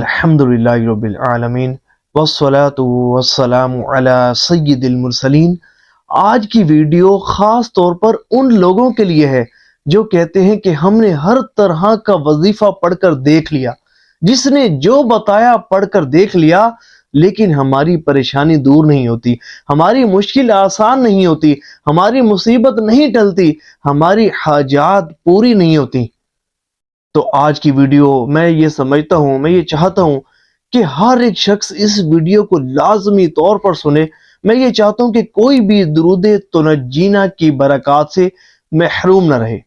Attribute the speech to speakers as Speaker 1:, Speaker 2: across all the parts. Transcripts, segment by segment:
Speaker 1: الحمدللہ رب العالمین والصلاة والسلام علی سید المرسلین۔ آج کی ویڈیو خاص طور پر ان لوگوں کے لیے ہے جو کہتے ہیں کہ ہم نے ہر طرح کا وظیفہ پڑھ کر دیکھ لیا، جس نے جو بتایا پڑھ کر دیکھ لیا، لیکن ہماری پریشانی دور نہیں ہوتی، ہماری مشکل آسان نہیں ہوتی، ہماری مصیبت نہیں ٹلتی، ہماری حاجات پوری نہیں ہوتی۔ تو آج کی ویڈیو میں یہ سمجھتا ہوں، میں یہ چاہتا ہوں کہ ہر ایک شخص اس ویڈیو کو لازمی طور پر سنے۔ میں یہ چاہتا ہوں کہ کوئی بھی درود تنجینا کی برکات سے محروم نہ رہے۔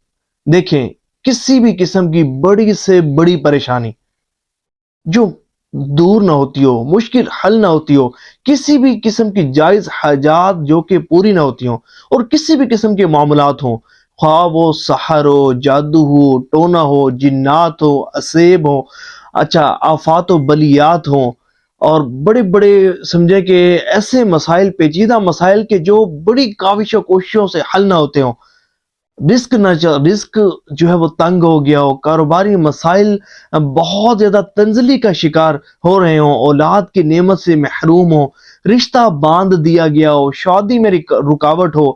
Speaker 1: دیکھیں، کسی بھی قسم کی بڑی سے بڑی پریشانی جو دور نہ ہوتی ہو، مشکل حل نہ ہوتی ہو، کسی بھی قسم کی جائز حاجات جو کہ پوری نہ ہوتی ہوں، اور کسی بھی قسم کے معاملات ہوں، خواہ وہ سحر ہو، جادو ہو، ٹونا ہو، جنات ہو، اسیب ہو، آفات و بلیات ہوں، اور بڑے بڑے سمجھے کہ ایسے مسائل، پیچیدہ مسائل کے جو بڑی کاوش و کوششوں سے حل نہ ہوتے ہوں، رزق جو ہے وہ تنگ ہو گیا ہو، کاروباری مسائل بہت زیادہ تنزلی کا شکار ہو رہے ہوں، اولاد کی نعمت سے محروم ہو، رشتہ باندھ دیا گیا ہو، شادی میں رکاوٹ ہو،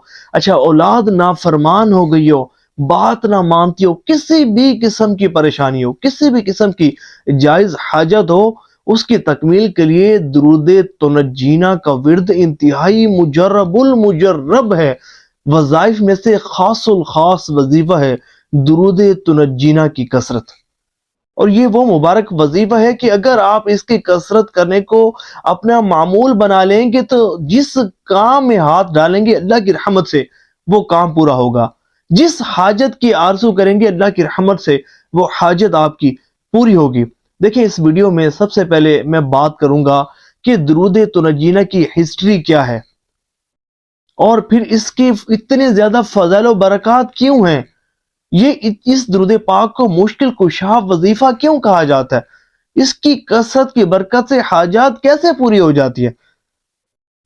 Speaker 1: اولاد نافرمان ہو گئی ہو، بات نہ مانتی ہو، کسی بھی قسم کی پریشانی ہو، کسی بھی قسم کی جائز حاجت ہو، اس کی تکمیل کے لیے درود تنجینا کا ورد انتہائی مجرب المجرب ہے۔ وظائف میں سے خاص الخاص وظیفہ ہے درود تنجینا کی کثرت، اور یہ وہ مبارک وظیفہ ہے کہ اگر آپ اس کی کثرت کرنے کو اپنا معمول بنا لیں گے تو جس کام میں ہاتھ ڈالیں گے اللہ کی رحمت سے وہ کام پورا ہوگا، جس حاجت کی آرزو کریں گے اللہ کی رحمت سے وہ حاجت آپ کی پوری ہوگی۔ دیکھیں، اس ویڈیو میں سب سے پہلے میں بات کروں گا کہ درود تنجینا کی ہسٹری کیا ہے، اور پھر اس کے اتنے زیادہ فضائل و برکات کیوں ہیں، یہ اس درود پاک کو مشکل کشا وظیفہ کیوں کہا جاتا ہے، اس کی کثرت کی برکت سے حاجات کیسے پوری ہو جاتی ہے،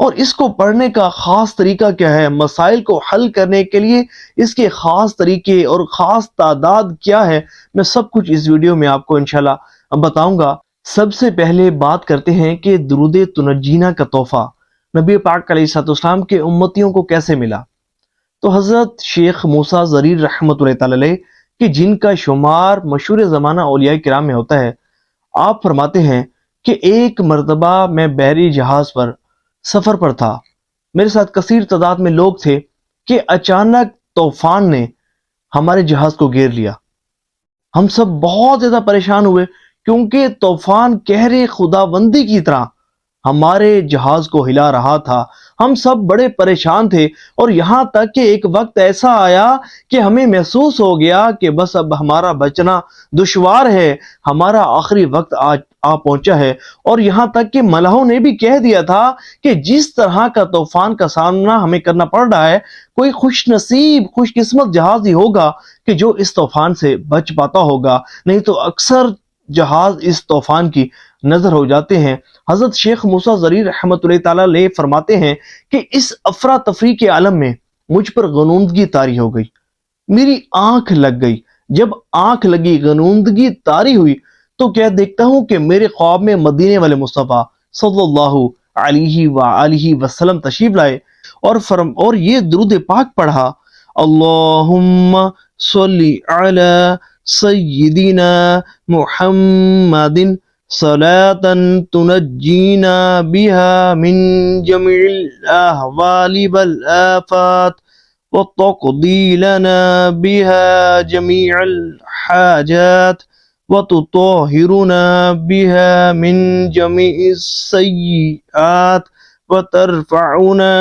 Speaker 1: اور اس کو پڑھنے کا خاص طریقہ کیا ہے، مسائل کو حل کرنے کے لیے اس کے خاص طریقے اور خاص تعداد کیا ہے، میں سب کچھ اس ویڈیو میں آپ کو انشاءاللہ بتاؤں گا۔ سب سے پہلے بات کرتے ہیں کہ درود تنجینا کا تحفہ نبی پاک علیہ الصلوۃ والسلام کے امتیوں کو کیسے ملا۔ تو حضرت شیخ موسیٰ ضریر رحمۃ اللہ تعالی علیہ کہ جن کا شمار مشہور زمانہ اولیاء کرام میں ہوتا ہے، آپ فرماتے ہیں کہ ایک مرتبہ میں بحری جہاز پر سفر پر تھا، میرے ساتھ کثیر تعداد میں لوگ تھے کہ اچانک طوفان نے ہمارے جہاز کو گھیر لیا۔ ہم سب بہت زیادہ پریشان ہوئے کیونکہ طوفان قہر خداوندی کی طرح ہمارے جہاز کو ہلا رہا تھا۔ ہم سب بڑے پریشان تھے، اور یہاں تک کہ ایک وقت ایسا آیا کہ ہمیں محسوس ہو گیا کہ بس اب ہمارا بچنا دشوار ہے، ہمارا آخری وقت آ پہنچا ہے، اور یہاں تک کہ ملاحوں نے بھی کہہ دیا تھا کہ جس طرح کا طوفان کا سامنا ہمیں کرنا پڑ رہا ہے، کوئی خوش نصیب خوش قسمت جہاز ہی ہوگا کہ جو اس طوفان سے بچ پاتا ہوگا، نہیں تو اکثر جہاز اس طوفان کی نظر ہو جاتے ہیں۔ حضرت شیخ موسیٰ ضریر رحمۃ اللہ تعالی علیہ فرماتے ہیں کہ اس افراتفری کے عالم میں مجھ پر غنودگی طاری ہو گئی، میری آنکھ لگ گئی۔ جب آنکھ لگی، غنودگی طاری ہوئی، تو کیا دیکھتا ہوں کہ میرے خواب میں مدینے والے مصطفیٰ صلی اللہ علیہ وآلہ وسلم تشریف لائے، اور یہ درود پاک پڑھا، اللہم صلی علی سیدنا محمد صلاة تنجینا بها من جميع الأهوال والآفات وتقضي لنا بها جميع الحاجات وتطهرنا بها من جميع السيئات وترفعنا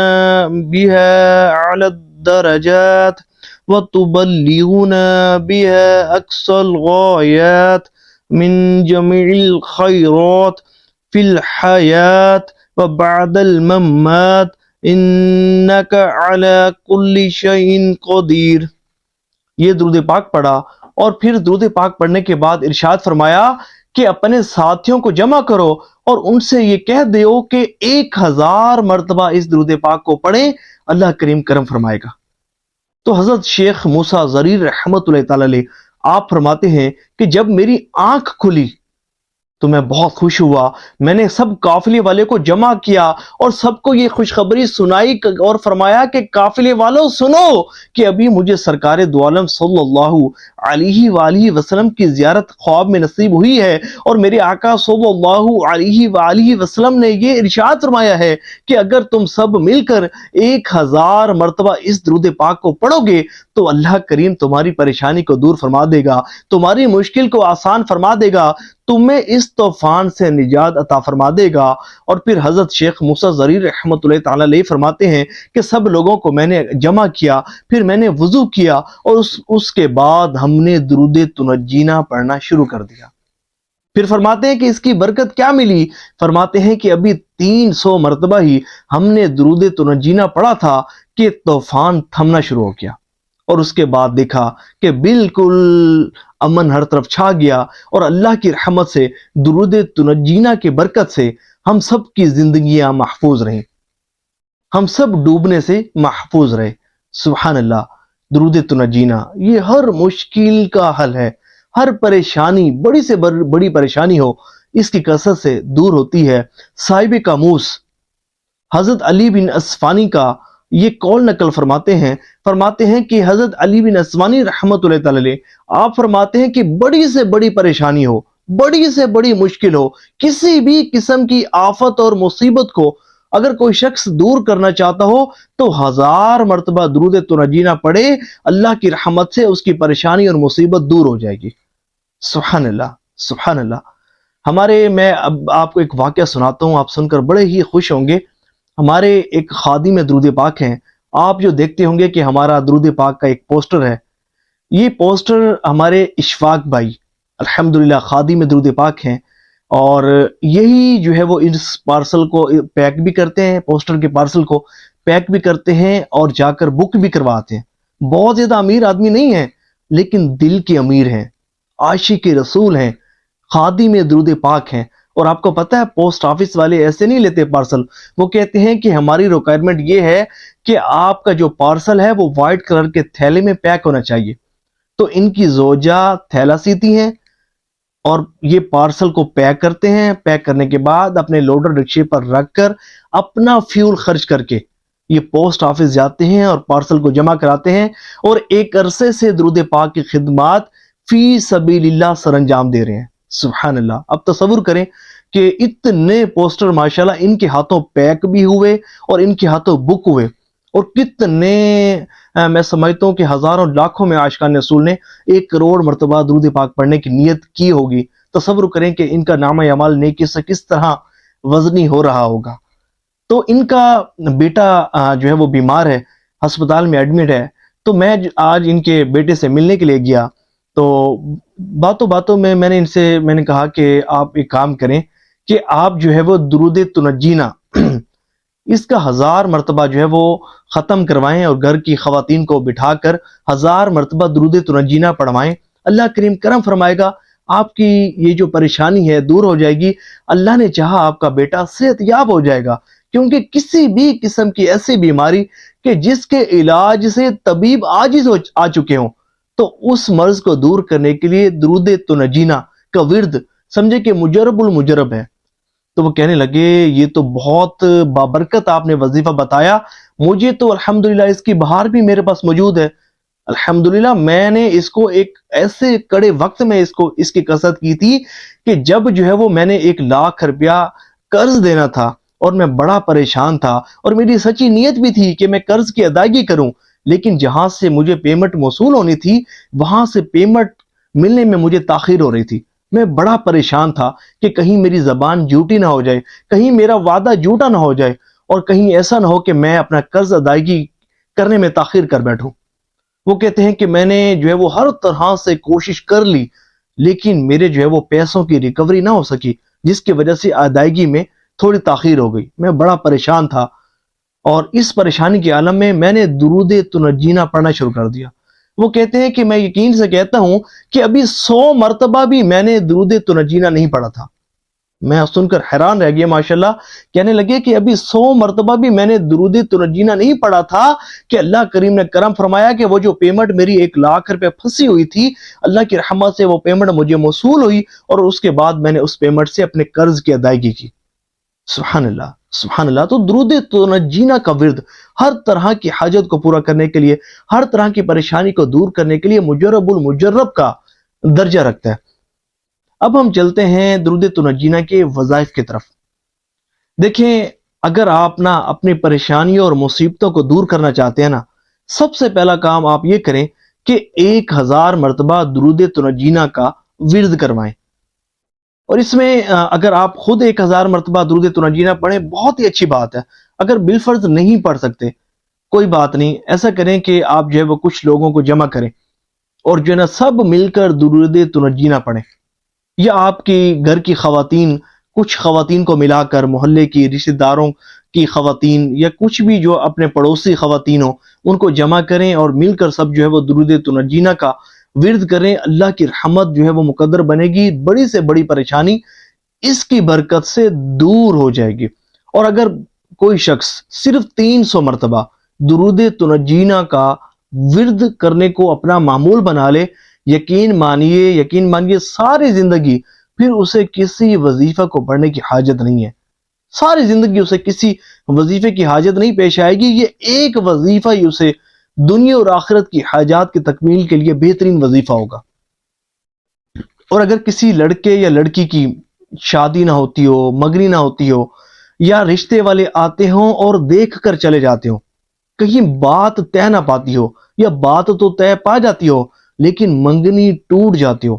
Speaker 1: بها على الدرجات وتبلغنا بها أقصى الغايات من جميع الخيرات في الحياة وبعد الممات إنك على كل شيء قدير۔ یہ درود پاک پڑھا، اور پھر درود پاک پڑھنے کے بعد ارشاد فرمایا کہ اپنے ساتھیوں کو جمع کرو اور ان سے یہ کہہ دیو کہ 1000 مرتبہ اس درود پاک کو پڑھیں، اللہ کریم کرم فرمائے گا۔ تو حضرت شیخ موسیٰ ضریر رحمۃ اللہ تعالی علیہ آپ فرماتے ہیں کہ جب میری آنکھ کھلی تو میں بہت خوش ہوا. میں نے سب قافلے والے کو جمع کیا اور سب کو یہ خوشخبری سنائی اور فرمایا کہ قافلے والوں سنو کہ ابھی مجھے سرکار دو عالم صلی اللہ علیہ وآلہ وسلم کی زیارت خواب میں نصیب ہوئی ہے، اور میرے آقا صلی اللہ علیہ وآلہ وسلم نے یہ ارشاد فرمایا ہے کہ اگر تم سب مل کر 1000 مرتبہ اس درود پاک کو پڑھو گے تو اللہ کریم تمہاری پریشانی کو دور فرما دے گا، تمہاری مشکل کو آسان فرما دے گا، تمہیں اس طوفان سے نجات عطا فرما دے گا. اور پھر حضرت شیخ موسیٰ ضریر رحمۃ اللہ تعالی علیہ فرماتے ہیں کہ سب لوگوں کو میں نے جمع کیا، پھر میں نے وضو کیا اور اس کے بعد ہم نے درود تنجینا پڑھنا شروع کر دیا. پھر فرماتے ہیں کہ اس کی برکت کیا ملی؟ فرماتے ہیں کہ ابھی 300 مرتبہ ہی ہم نے درود تنجینا پڑھا تھا کہ طوفان تھمنا شروع ہو گیا، اور اس کے بعد دیکھا کہ بالکل امن ہر طرف چھا گیا، اور اللہ کی رحمت سے درود تنجینا کی برکت سے ہم سب کی زندگیاں محفوظ رہیں، ہم سب ڈوبنے سے محفوظ رہے. سبحان اللہ. درود تنجینا یہ ہر مشکل کا حل ہے. ہر پریشانی، بڑی سے بڑی پریشانی ہو، اس کی کثرت سے دور ہوتی ہے. صاحب قاموس حضرت علی بن اصفہانی کا یہ قول نقل فرماتے ہیں کہ حضرت علی بن اصفہانی رحمۃ اللہ تعالی علیہ آپ فرماتے ہیں کہ بڑی سے بڑی پریشانی ہو، بڑی سے بڑی مشکل ہو، کسی بھی قسم کی آفت اور مصیبت کو اگر کوئی شخص دور کرنا چاہتا ہو تو 1000 مرتبہ درود تنجینا پڑھے، اللہ کی رحمت سے اس کی پریشانی اور مصیبت دور ہو جائے گی. سبحان اللہ. سبحان اللہ. میں اب آپ کو ایک واقعہ سناتا ہوں، آپ سن کر بڑے ہی خوش ہوں گے. ہمارے ایک خادم درود پاک ہیں، آپ جو دیکھتے ہوں گے کہ ہمارا درود پاک کا ایک پوسٹر ہے. یہ پوسٹر ہمارے اشفاق بھائی الحمدللہ خادم درود پاک ہیں، اور یہی جو ہے وہ اس پارسل کو پیک بھی کرتے ہیں، پوسٹر کے پارسل کو پیک بھی کرتے ہیں اور جا کر بک بھی کرواتے ہیں. بہت زیادہ امیر آدمی نہیں ہیں، لیکن دل کے امیر ہیں، عاشق رسول ہیں، خادم درود پاک ہیں. اور آپ کو پتہ ہے پوسٹ آفس والے ایسے نہیں لیتے پارسل، وہ کہتے ہیں کہ ہماری ریکوائرمنٹ یہ ہے کہ آپ کا جو پارسل ہے وہ وائٹ کلر کے تھیلے میں پیک ہونا چاہیے. تو ان کی زوجہ تھیلا سیتی ہیں اور یہ پارسل کو پیک کرتے ہیں، پیک کرنے کے بعد اپنے لوڈر رکشے پر رکھ کر اپنا فیول خرچ کر کے یہ پوسٹ آفس جاتے ہیں اور پارسل کو جمع کراتے ہیں، اور ایک عرصے سے درود پاک کی خدمات فی سبیل اللہ سر انجام دے رہے ہیں. سبحان اللہ. اب تصور کریں کہ اتنے پوسٹر ماشاءاللہ ان کے ہاتھوں پیک بھی ہوئے اور ان کے ہاتھوں بک ہوئے، اور کتنے میں سمجھتا ہوں کہ ہزاروں لاکھوں میں عاشقان رسول نے 1 کروڑ مرتبہ درود پاک پڑھنے کی نیت کی ہوگی. تصور کریں کہ ان کا نامہ اعمال نیکی سے کس طرح وزنی ہو رہا ہوگا. تو ان کا بیٹا جو ہے وہ بیمار ہے، ہسپتال میں ایڈمٹ ہے. تو میں آج ان کے بیٹے سے ملنے کے لیے گیا، تو باتوں باتوں میں میں نے کہا کہ آپ ایک کام کریں کہ آپ جو ہے وہ درود تنجینا اس کا 1000 مرتبہ جو ہے وہ ختم کروائیں، اور گھر کی خواتین کو بٹھا کر 1000 مرتبہ درود تنجینا پڑھوائیں. اللہ کریم کرم فرمائے گا، آپ کی یہ جو پریشانی ہے دور ہو جائے گی. اللہ نے چاہا آپ کا بیٹا صحت یاب ہو جائے گا، کیونکہ کسی بھی قسم کی ایسی بیماری کہ جس کے علاج سے طبیب عاجز آ چکے ہوں، تو اس مرض کو دور کرنے کے لیے درود تنجینا کا ورد سمجھے کہ مجرب المجرب ہے. تو وہ کہنے لگے یہ تو بہت بابرکت آپ نے وظیفہ بتایا، مجھے تو الحمدللہ اس کی بہار بھی میرے پاس موجود ہے. الحمدللہ میں نے اس کو ایک ایسے کڑے وقت میں اس کی کثرت کی تھی کہ جب جو ہے وہ میں نے 1 لاکھ روپیہ قرض دینا تھا اور میں بڑا پریشان تھا، اور میری سچی نیت بھی تھی کہ میں قرض کی ادائیگی کروں، لیکن جہاں سے مجھے پیمنٹ موصول ہونی تھی وہاں سے پیمنٹ ملنے میں مجھے تاخیر ہو رہی تھی. میں بڑا پریشان تھا کہ کہیں میری زبان جھوٹی نہ ہو جائے، کہیں میرا وعدہ جھوٹا نہ ہو جائے، اور کہیں ایسا نہ ہو کہ میں اپنا قرض ادائیگی کرنے میں تاخیر کر بیٹھوں. وہ کہتے ہیں کہ میں نے جو ہے وہ ہر طرح سے کوشش کر لی، لیکن میرے جو ہے وہ پیسوں کی ریکوری نہ ہو سکی، جس کی وجہ سے ادائیگی میں تھوڑی تاخیر ہو گئی. میں بڑا پریشان تھا، اور اس پریشانی کے عالم میں نے درود تنجینا پڑھنا شروع کر دیا. وہ کہتے ہیں کہ میں یقین سے کہتا ہوں کہ ابھی 100 مرتبہ بھی میں نے درود تنجینا نہیں پڑھا تھا. میں سن کر حیران رہ گیا ماشاءاللہ. کہنے لگے کہ ابھی 100 مرتبہ بھی میں نے درود تنجینہ نہیں پڑھا تھا کہ اللہ کریم نے کرم فرمایا کہ وہ جو پیمنٹ میری 1,00,000 روپے پھنسی ہوئی تھی، اللہ کی رحمت سے وہ پیمنٹ مجھے موصول ہوئی، اور اس کے بعد میں نے اس پیمنٹ سے اپنے قرض کی ادائیگی کی. سبحان اللہ سبحان اللہ. تو درود تنجینہ کا ورد ہر طرح کی حاجت کو پورا کرنے کے لیے، ہر طرح کی پریشانی کو دور کرنے کے لیے مجرب المجرب کا درجہ رکھتا ہے. اب ہم چلتے ہیں درود تنجینہ کے وظائف کی طرف. دیکھیں، اگر آپ نا اپنی پریشانیوں اور مصیبتوں کو دور کرنا چاہتے ہیں نا، سب سے پہلا کام آپ یہ کریں کہ 1000 مرتبہ درود تنجینہ کا ورد کروائیں. اور اس میں اگر آپ خود 1000 مرتبہ درود تنجینہ پڑھیں بہت ہی اچھی بات ہے. اگر بالفرض نہیں پڑھ سکتے کوئی بات نہیں، ایسا کریں کہ آپ جو ہے وہ کچھ لوگوں کو جمع کریں اور جو ہے نا سب مل کر درود تنجینہ پڑھیں، یا آپ کی گھر کی خواتین، کچھ خواتین کو ملا کر، محلے کی رشتہ داروں کی خواتین، یا کچھ بھی جو اپنے پڑوسی خواتین ہوں ان کو جمع کریں اور مل کر سب جو ہے وہ درود تنجینہ کا ورد کریں. اللہ کی رحمت جو ہے وہ مقدر بنے گی، بڑی سے بڑی پریشانی اس کی برکت سے دور ہو جائے گی. اور اگر کوئی شخص صرف 300 مرتبہ درود تنجینہ کا ورد کرنے کو اپنا معمول بنا لے، یقین مانیے ساری زندگی پھر اسے کسی وظیفہ کو پڑھنے کی حاجت نہیں ہے. ساری زندگی اسے کسی وظیفے کی حاجت نہیں پیش آئے گی. یہ ایک وظیفہ ہی اسے دنیا اور آخرت کی حاجات کی تکمیل کے لیے بہترین وظیفہ ہوگا. اور اگر کسی لڑکے یا لڑکی کی شادی نہ ہوتی ہو، مگنی نہ ہوتی ہو، یا رشتے والے آتے ہوں اور دیکھ کر چلے جاتے ہوں، کہیں بات طے نہ پاتی ہو، یا بات تو طے پا جاتی ہو لیکن منگنی ٹوٹ جاتی ہو،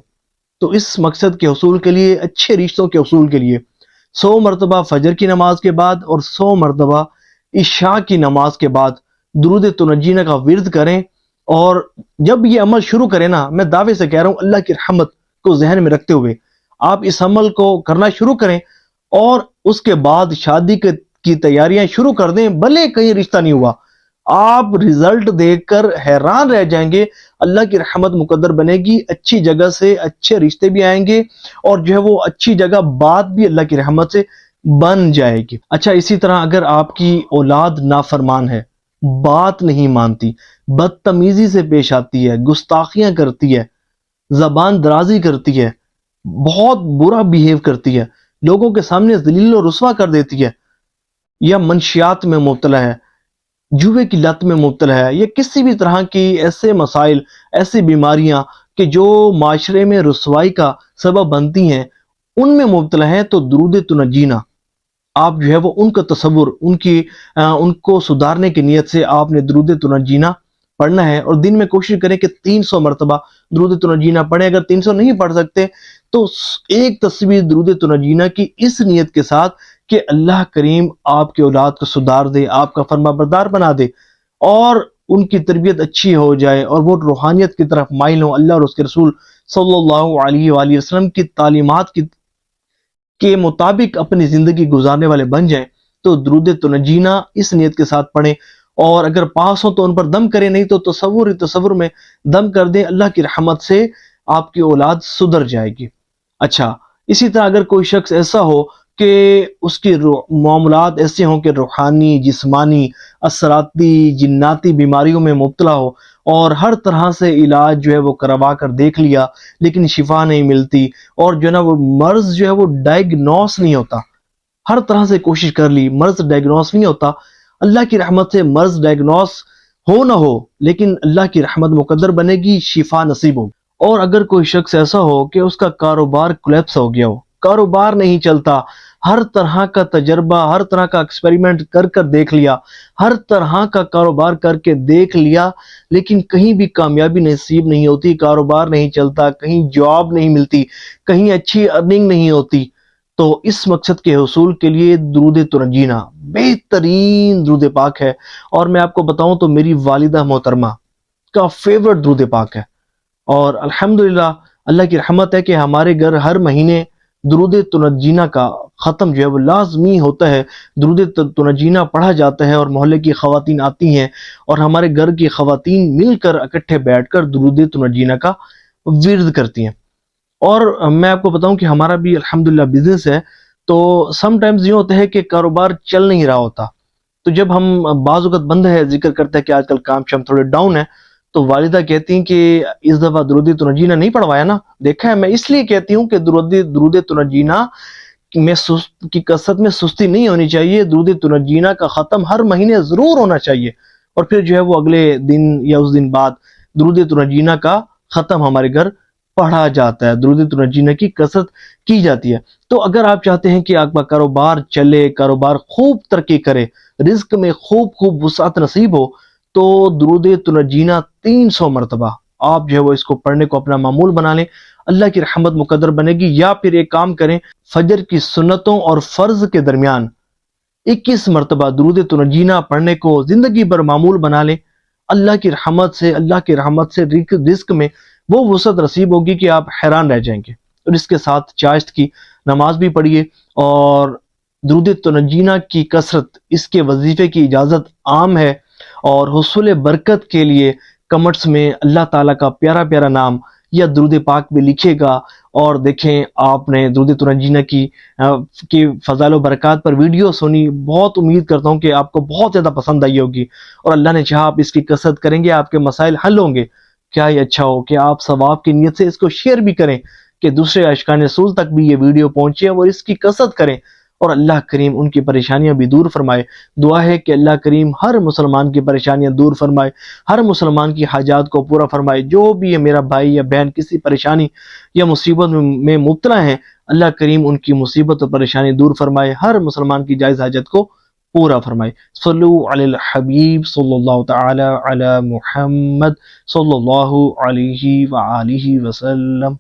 Speaker 1: تو اس مقصد کے حصول کے لیے، اچھے رشتوں کے حصول کے لیے 100 مرتبہ فجر کی نماز کے بعد اور 100 مرتبہ عشاء کی نماز کے بعد درود تنجینہ کا ورد کریں. اور جب یہ عمل شروع کریں نا، میں دعوے سے کہہ رہا ہوں اللہ کی رحمت کو ذہن میں رکھتے ہوئے آپ اس عمل کو کرنا شروع کریں، اور اس کے بعد شادی کی تیاریاں شروع کر دیں. بھلے کہیں رشتہ نہیں ہوا، آپ رزلٹ دیکھ کر حیران رہ جائیں گے. اللہ کی رحمت مقدر بنے گی، اچھی جگہ سے اچھے رشتے بھی آئیں گے، اور جو ہے وہ اچھی جگہ بات بھی اللہ کی رحمت سے بن جائے گی. اچھا، اسی طرح اگر آپ کی اولاد نافرمان ہے، بات نہیں مانتی، بدتمیزی سے پیش آتی ہے، گستاخیاں کرتی ہے، زبان درازی کرتی ہے، بہت برا بیہیو کرتی ہے، لوگوں کے سامنے ذلیل و رسوا کر دیتی ہے، یا منشیات میں مبتلا ہے، جوے کی لت میں مبتلا ہے، یا کسی بھی طرح کی ایسے مسائل، ایسی بیماریاں کہ جو معاشرے میں رسوائی کا سبب بنتی ہیں، ان میں مبتلا ہے، تو درود تنجینہ آپ جو ہے وہ ان کا تصور، ان کو سدھارنے کی نیت سے آپ نے درود تنجینہ پڑھنا ہے. اور دن میں کوشش کریں کہ 300 مرتبہ درود تنجینہ پڑھیں. اگر 300 نہیں پڑھ سکتے تو ایک تصویر درود تنجینہ کی اس نیت کے ساتھ کہ اللہ کریم آپ کے اولاد کو سدھار دے، آپ کا فرما بردار بنا دے، اور ان کی تربیت اچھی ہو جائے، اور وہ روحانیت کی طرف مائل ہوں، اللہ اور اس کے رسول صلی اللہ علیہ وآلہ وسلم کی تعلیمات کے مطابق اپنی زندگی گزارنے والے بن جائیں. تو درود تنجینہ اس نیت کے ساتھ پڑھیں، اور اگر پاس ہو تو ان پر دم کریں، نہیں تو تصور میں دم کر دیں. اللہ کی رحمت سے آپ کی اولاد سدھر جائے گی. اچھا، اسی طرح اگر کوئی شخص ایسا ہو کہ اس کی معاملات ایسے ہوں کہ روحانی، جسمانی، اثراتی، جناتی بیماریوں میں مبتلا ہو، اور ہر طرح سے علاج جو ہے وہ کروا کر دیکھ لیا لیکن شفا نہیں ملتی، اور جو ہے نا وہ مرض جو ہے وہ ڈائگنوس نہیں ہوتا، ہر طرح سے کوشش کر لی، مرض ڈائگنوس نہیں ہوتا. اللہ کی رحمت سے مرض ڈائگنوس ہو نہ ہو لیکن اللہ کی رحمت مقدر بنے گی، شفا نصیب ہوگی. اور اگر کوئی شخص ایسا ہو کہ اس کا کاروبار کولیپس ہو گیا ہو، کاروبار نہیں چلتا، ہر طرح کا تجربہ، ہر طرح کا ایکسپیریمنٹ کر دیکھ لیا، ہر طرح کا کاروبار کر کے دیکھ لیا لیکن کہیں بھی کامیابی نصیب نہیں ہوتی، کاروبار نہیں چلتا، کہیں جاب نہیں ملتی، کہیں اچھی ارننگ نہیں ہوتی، تو اس مقصد کے حصول کے لیے درود تنجینہ بہترین درود پاک ہے. اور میں آپ کو بتاؤں تو میری والدہ محترمہ کا فیورٹ درود پاک ہے، اور الحمدللہ اللہ کی رحمت ہے کہ ہمارے گھر ہر مہینے درود تنجینہ کا ختم جو ہے وہ لازمی ہوتا ہے، درود تنجینہ پڑھا جاتا ہے، اور محلے کی خواتین آتی ہیں اور ہمارے گھر کی خواتین مل کر اکٹھے بیٹھ کر درود تنجینہ کا ورد کرتی ہیں. اور میں آپ کو بتاؤں کہ ہمارا بھی الحمدللہ بزنس ہے، تو سم ٹائمز یوں ہوتا ہے کہ کاروبار چل نہیں رہا ہوتا، تو جب ہم بعض اوقات بند ہے ذکر کرتے ہیں کہ آج کل کام شام تھوڑے ڈاؤن ہے، تو والدہ کہتی ہیں کہ اس دفعہ درود تنجینہ نہیں پڑھوایا نا؟ دیکھا ہے، میں اس لیے کہتی ہوں کہ درود تنجینہ میں کی کثرت میں سستی نہیں ہونی چاہیے. درود تنجینہ کا ختم ہر مہینے ضرور ہونا چاہیے، اور پھر جو ہے وہ اگلے دن یا اس دن بعد درود تنجینہ کا ختم ہمارے گھر پڑھا جاتا ہے، درود تنجینہ کی کثرت کی جاتی ہے. تو اگر آپ چاہتے ہیں کہ آپ کا کاروبار چلے، کاروبار خوب ترقی کرے، رزق میں خوب وسعت نصیب ہو، تو درود تنجینہ 300 مرتبہ آپ جو ہے وہ اس کو پڑھنے کو اپنا معمول بنا لیں. اللہ کی رحمت مقدر بنے گی. یا پھر ایک کام کریں، فجر کی سنتوں اور فرض کے درمیان 21 مرتبہ درود تنجینہ پڑھنے کو زندگی بھر معمول بنا لیں. اللہ کی رحمت سے رزق میں وہ وسعت نصیب ہوگی کہ آپ حیران رہ جائیں گے. اور اس کے ساتھ چاشت کی نماز بھی پڑھیے، اور درود تنجینہ کی کثرت، اس کے وظیفے کی اجازت عام ہے. اور حصول برکت کے لیے کمنٹس میں اللہ تعالیٰ کا پیارا پیارا نام یا درود پاک بھی لکھے گا. اور دیکھیں، آپ نے درود تنجینہ کی فضائل و برکات پر ویڈیو سنی، بہت امید کرتا ہوں کہ آپ کو بہت زیادہ پسند آئی ہوگی، اور اللہ نے چاہا آپ اس کی کثرت کریں گے، آپ کے مسائل حل ہوں گے. کیا ہی اچھا ہو کہ آپ ثواب کی نیت سے اس کو شیئر بھی کریں کہ دوسرے عاشقان رسول تک بھی یہ ویڈیو پہنچے اور اس کی کثرت کریں، اور اللہ کریم ان کی پریشانیاں بھی دور فرمائے. دعا ہے کہ اللہ کریم ہر مسلمان کی پریشانیاں دور فرمائے، ہر مسلمان کی حاجات کو پورا فرمائے. جو بھی ہے میرا بھائی یا بہن کسی پریشانی یا مصیبت میں مبتلا ہیں، اللہ کریم ان کی مصیبت اور پریشانی دور فرمائے، ہر مسلمان کی جائز حاجت کو پورا فرمائے. صلو علی الحبیب صلی اللہ تعالی علی محمد صلی اللہ علیہ وآلہ وسلم.